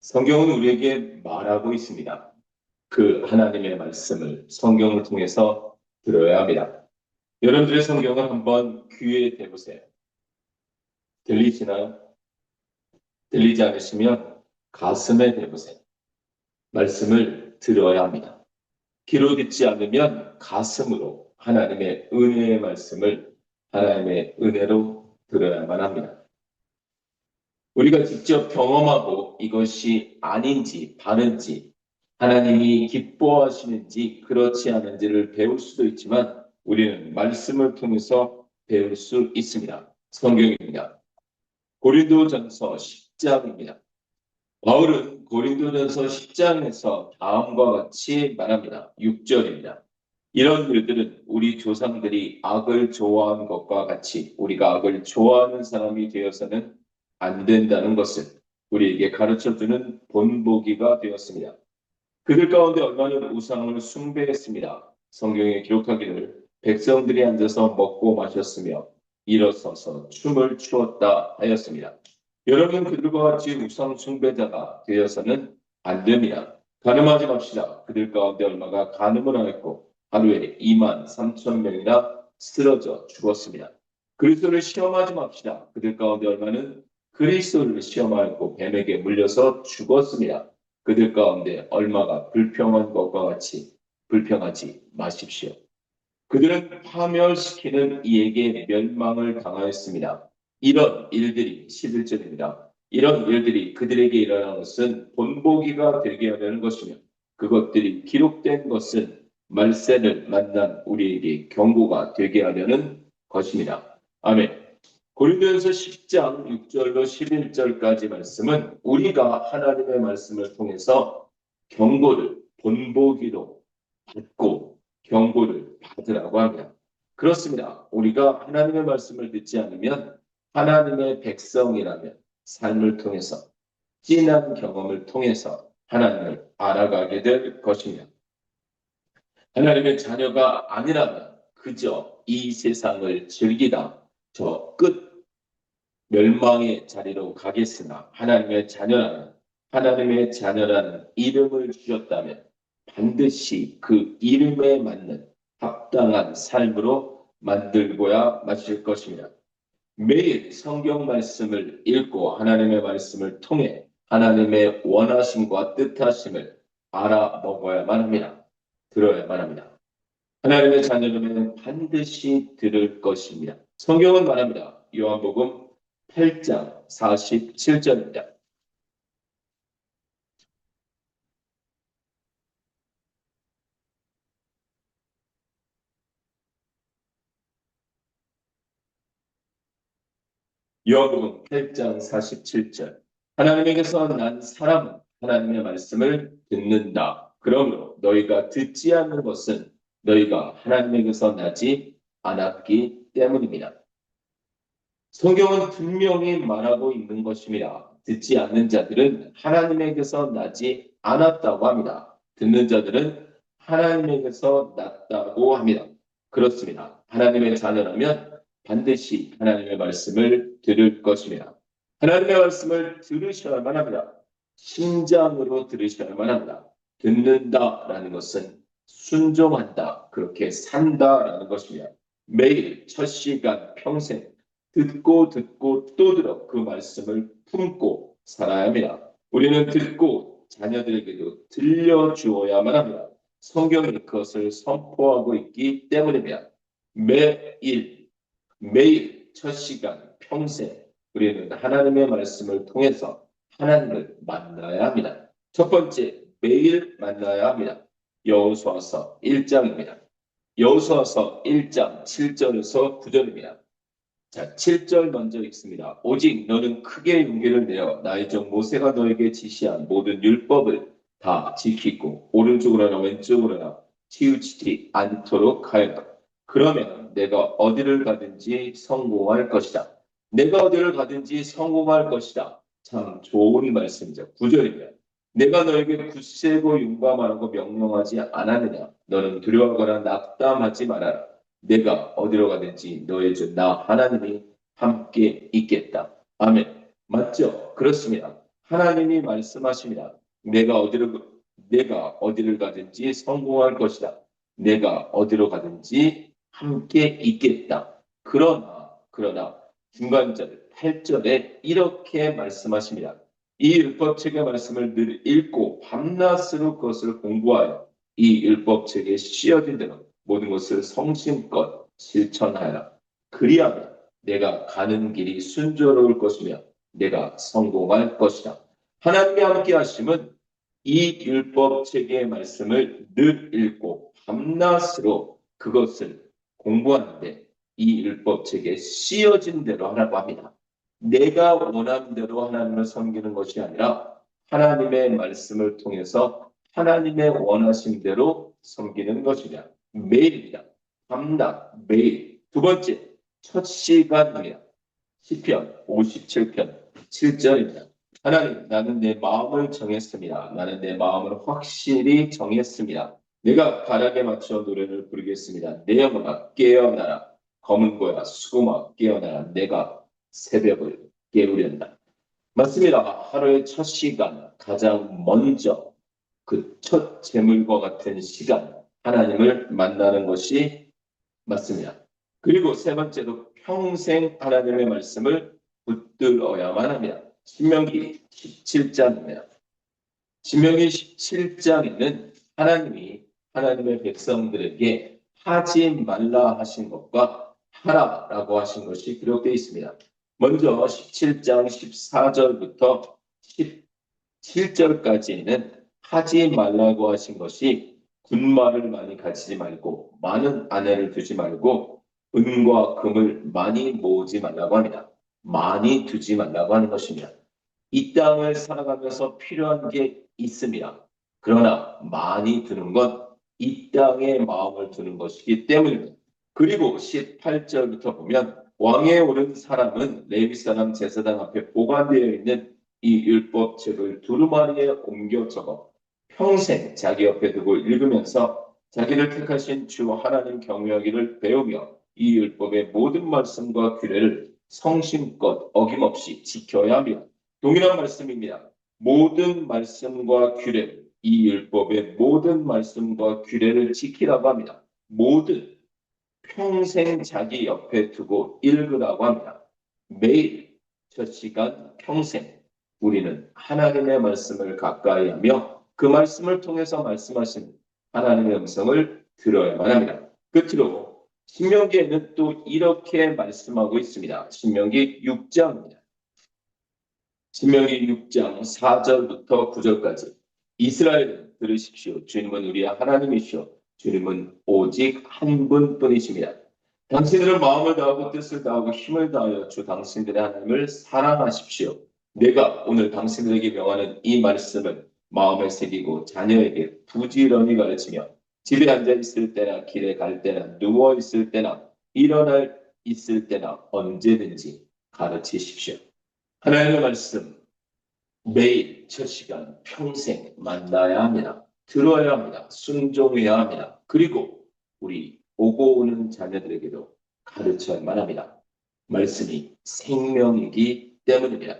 성경은 우리에게 말하고 있습니다. 그 하나님의 말씀을 성경을 통해서 들어야 합니다. 여러분들의 성경을 한번 귀에 대보세요. 들리시나요? 들리지 않으시면 가슴에 대보세요. 말씀을 들어야 합니다. 귀로 듣지 않으면 가슴으로 하나님의 은혜의 말씀을 하나님의 은혜로 들어야만 합니다. 우리가 직접 경험하고 이것이 아닌지 바른지 하나님이 기뻐하시는지 그렇지 않은지를 배울 수도 있지만 우리는 말씀을 통해서 배울 수 있습니다. 성경입니다. 고린도전서 10장입니다. 바울은 고린도전서 10장에서 다음과 같이 말합니다. 6절입니다. 이런 일들은 우리 조상들이 악을 좋아한 것과 같이 우리가 악을 좋아하는 사람이 되어서는 안 된다는 것을 우리에게 가르쳐주는 본보기가 되었습니다. 그들 가운데 얼마나 우상을 숭배했습니다. 성경에 기록하기를 백성들이 앉아서 먹고 마셨으며 일어서서 춤을 추었다 하였습니다. 여러분 그들과 같이 우상 숭배자가 되어서는 안 됩니다. 간음하지 맙시다. 그들 가운데 얼마가 간음을 하였고 하루에 2만 3천 명이나 쓰러져 죽었습니다. 그리스도를 시험하지 맙시다. 그들 가운데 얼마는 그리스도를 시험하였고 뱀에게 물려서 죽었습니다. 그들 가운데 얼마가 불평한 것과 같이 불평하지 마십시오. 그들은 파멸시키는 이에게 멸망을 당하였습니다. 이런 일들이 11절입니다. 이런 일들이 그들에게 일어난 것은 본보기가 되게 하려는 것이며 그것들이 기록된 것은 말세를 만난 우리에게 경고가 되게 하려는 것입니다. 아멘. 고린도전서 10장 6절로 11절까지 말씀은 우리가 하나님의 말씀을 통해서 경고를 본보기로 받고 경고를 받으라고 합니다. 그렇습니다. 우리가 하나님의 말씀을 듣지 않으면 하나님의 백성이라면 삶을 통해서 진한 경험을 통해서 하나님을 알아가게 될 것입니다. 하나님의 자녀가 아니라면 그저 이 세상을 즐기다 저 끝 멸망의 자리로 가겠으나 하나님의 자녀라는 이름을 주셨다면 반드시 그 이름에 맞는 합당한 삶으로 만들고야 마실 것입니다. 매일 성경 말씀을 읽고 하나님의 말씀을 통해 하나님의 원하심과 뜻하심을 알아먹어야만 합니다. 들어야만 합니다. 하나님의 자녀라면 반드시 들을 것입니다. 성경은 말합니다. 요한복음 8장 47절입니다. 요한복음 8장 47절. 하나님에게서 난 사람은 하나님의 말씀을 듣는다. 그러므로 너희가 듣지 않는 것은 너희가 하나님에게서 나지 않았기 때문입니다. 성경은 분명히 말하고 있는 것입니다. 듣지 않는 자들은 하나님에게서 나지 않았다고 합니다. 듣는 자들은 하나님에게서 났다고 합니다. 그렇습니다. 하나님의 자녀라면 반드시 하나님의 말씀을 들을 것입니다. 하나님의 말씀을 들으셔야만 합니다. 심장으로 들으셔야만 합니다. 듣는다라는 것은 순종한다, 그렇게 산다라는 것입니다. 매일 첫 시간 평생 듣고 또 들어 그 말씀을 품고 살아야 합니다. 우리는 듣고 자녀들에게도 들려주어야만 합니다. 성경이 그것을 선포하고 있기 때문입니다. 매일 첫 시간 평생 우리는 하나님의 말씀을 통해서 하나님을 만나야 합니다. 첫 번째, 매일 만나야 합니다. 여호수아서 1장입니다. 여호수아서 1장 7절에서 9절입니다. 자, 7절 먼저 읽습니다. 오직 너는 크게 용기를 내어 나의 종 모세가 너에게 지시한 모든 율법을 다 지키고 오른쪽으로나 왼쪽으로나 치우치지 않도록 하여라. 그러면 내가 어디를 가든지 성공할 것이다. 내가 어디를 가든지 성공할 것이다. 참 좋은 말씀이죠. 9절입니다. 내가 너에게 굳세고 용감하라고 명령하지 않았느냐. 너는 두려워하거나 낙담하지 말아라. 내가 어디로 가든지 너의 주 나 하나님이 함께 있겠다. 아멘. 맞죠? 그렇습니다. 하나님이 말씀하십니다. 내가 어디를 가든지 성공할 것이다. 내가 어디로 가든지 함께 있겠다. 그러나 중간절 8절에 이렇게 말씀하십니다. 이 율법책의 말씀을 늘 읽고 밤낮으로 그것을 공부하여 이 율법책에 씌어진 대로 모든 것을 성심껏 실천하여라. 그리하면 내가 가는 길이 순조로울 것이며 내가 성공할 것이다. 하나님이 함께 하심은 이 율법책의 말씀을 늘 읽고 밤낮으로 그것을 공부하는데 이 율법책에 씌어진 대로 하라고 합니다. 내가 원하는 대로 하나님을 섬기는 것이 아니라 하나님의 말씀을 통해서 하나님의 원하신 대로 섬기는 것이냐. 매일입니다. 밤낮 매일. 두 번째, 첫 시간입니다. 시편 57편 7절입니다. 하나님, 나는 내 마음을 정했습니다. 나는 내 마음을 확실히 정했습니다. 내가 바락에 맞춰 노래를 부르겠습니다. 내 영혼아 깨어나라. 검은 고야 수고마 깨어나라. 내가 새벽을 깨우련다. 맞습니다. 하루의 첫 시간, 가장 먼저 그 첫 제물과 같은 시간, 하나님을 만나는 것이 맞습니다. 그리고 세 번째로 평생 하나님의 말씀을 붙들어야만 합니다. 신명기 17장입니다. 신명기 17장에는 하나님이 하나님의 백성들에게 하지 말라 하신 것과 하라라고 하신 것이 기록되어 있습니다. 먼저 17장 14절부터 17절까지는 하지 말라고 하신 것이 군말을 많이 가지지 말고 많은 아내를 두지 말고 은과 금을 많이 모으지 말라고 합니다. 많이 두지 말라고 하는 것입니다. 이 땅을 살아가면서 필요한 게 있습니다. 그러나 많이 두는 건 이 땅에 마음을 두는 것이기 때문입니다. 그리고 18절부터 보면 왕에 오른 사람은 레위 사람 제사장 앞에 보관되어 있는 이 율법책을 두루마리에 옮겨 적어 평생 자기 옆에 두고 읽으면서 자기를 택하신 주 하나님 경외하기를 배우며 이 율법의 모든 말씀과 규례를 성심껏 어김없이 지켜야 합니다. 동일한 말씀입니다. 모든 말씀과 규례, 이 율법의 모든 말씀과 규례를 지키라고 합니다. 모든 평생 자기 옆에 두고 읽으라고 합니다. 매일 첫 시간 평생 우리는 하나님의 말씀을 가까이 하며 그 말씀을 통해서 말씀하신 하나님의 음성을 들어야만 합니다. 끝으로 신명기에는 또 이렇게 말씀하고 있습니다. 신명기 6장입니다. 신명기 6장 4절부터 9절까지 이스라엘 들으십시오. 주님은 우리의 하나님이시오. 주님은 오직 한 분뿐이십니다. 당신들은 마음을 다하고 뜻을 다하고 힘을 다하여 주 당신들의 하나님을 사랑하십시오. 내가 오늘 당신들에게 명하는 이 말씀을 마음에 새기고 자녀에게 부지런히 가르치며 집에 앉아 있을 때나 길에 갈 때나 누워 있을 때나 일어나 있을 때나 언제든지 가르치십시오. 하나님의 말씀 매일 첫 시간 평생 만나야 합니다. 들어야 합니다. 순종해야 합니다. 그리고 우리 오고 오는 자녀들에게도 가르쳐야만 합니다. 말씀이 생명이기 때문입니다.